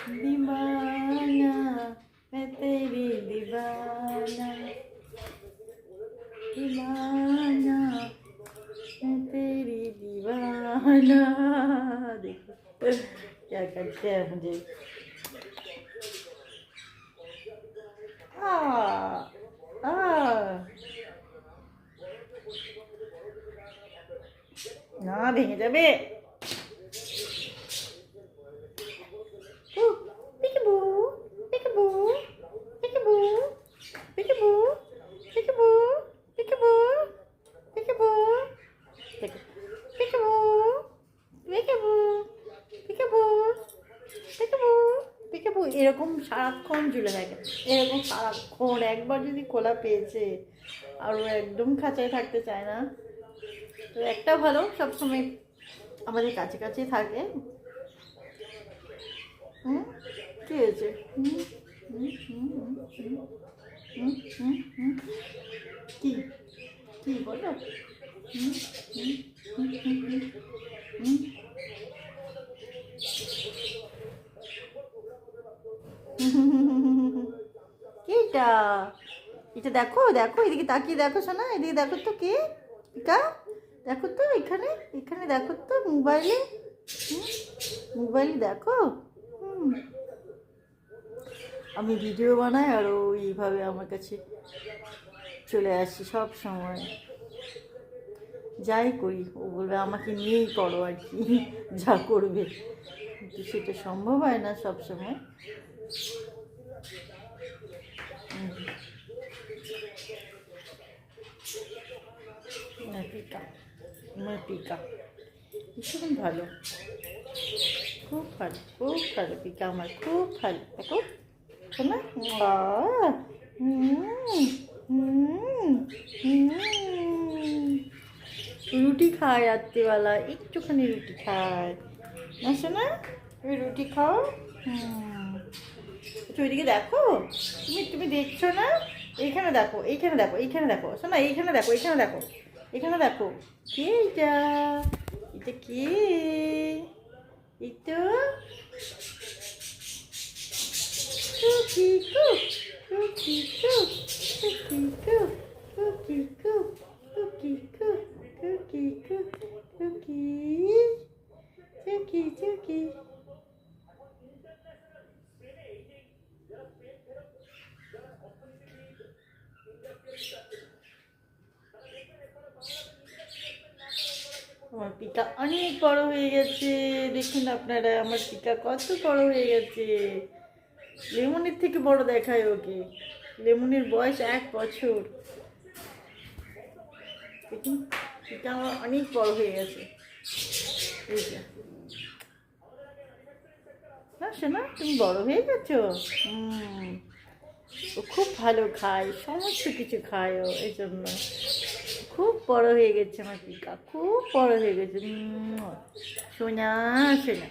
दीवाना मैं तेरी दीवाना दीवाना मैं तेरी दीवाना। देखो क्या करते हैं मुझे। आ आ না ভেঙে যাবে। Peekaboo, peekaboo, peekaboo, peekaboo, peekaboo, peekaboo, peekaboo, peekaboo, peekaboo, peekaboo, peekaboo, peekaboo। এরকম সারাক্ষণ ঝুলে থাকে, এরকম সারাক্ষণ। একবার যদি খোলা পেয়েছে আর ও একদম খাঁচায় থাকতে চায় না। তো একটা ভালো, সবসময় আমাদের কাছে কাছেই থাকে। হুম, কি হয়েছে? হুম হুম হুম হুম হুম হুম হুম হুম কি কি বলো? হুম হুম হুম হুম হুম হুম। কি এটা? এটা দেখো, দেখো এদিকে তাকিয়ে দেখো শোনা, এদিকে দেখো তো কে এটা। দেখো তো এখানে, এখানে দেখো তো মোবাইলে। হুম, মোবাইলে দেখো। হুম, আমি ভিডিও বানাই আর ও এইভাবে আমার কাছে চলে আসে সব সময়। যাই করি ও বলবে আমাকে নিয়েই করো আর কি, যা করবে। কিন্তু সেটা সম্ভব হয় না সব সময়। পিকা, আমার পিকা ভীষণ ভালো, খুব ভালো, খুব ভালো পিকা আমার, খুব ভালো। দেখো শোনা। রুটি খায় রাত্রিবেলা, একটুখানি রুটি খায় না শোনা? তুমি রুটি খাও। হুম, আচ্ছা ওইদিকে দেখো, তুমি তুমি দেখছো না? এইখানে দেখো, এইখানে দেখো, এইখানে দেখো শোনা, এইখানে দেখো, এইখানে দেখো, এখানে দেখো। কে এটা? এটা কে? এই তো কুকি কু, কুকি কু, কুকি কু, কুকি কু, কুকি কু, কুকি কু, কুকি, চুকি চুকি। আমার পিকা অনেক বড় হয়ে গেছে। দেখুন আপনারা, আমার পিকা কত বড় হয়ে গেছে। লেমনের থেকে বড় দেখায় ওকে। লেমনের বয়স 1 বছর। দেখুন পিকা আমার অনেক বড় হয়ে গেছে। এই যে, না শোনা তুমি বড় হয়ে গেছো। হুম, ও খুব ভালো খায়, সমস্ত কিছু খায় ও, এই জন্য খুব বড় হয়ে গেছে আমার পিকা, খুব বড় হয়ে গেছে। সোনা সোনা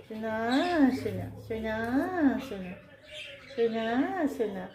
সোনা সোনা সোনা সোনা সোনা সোনা।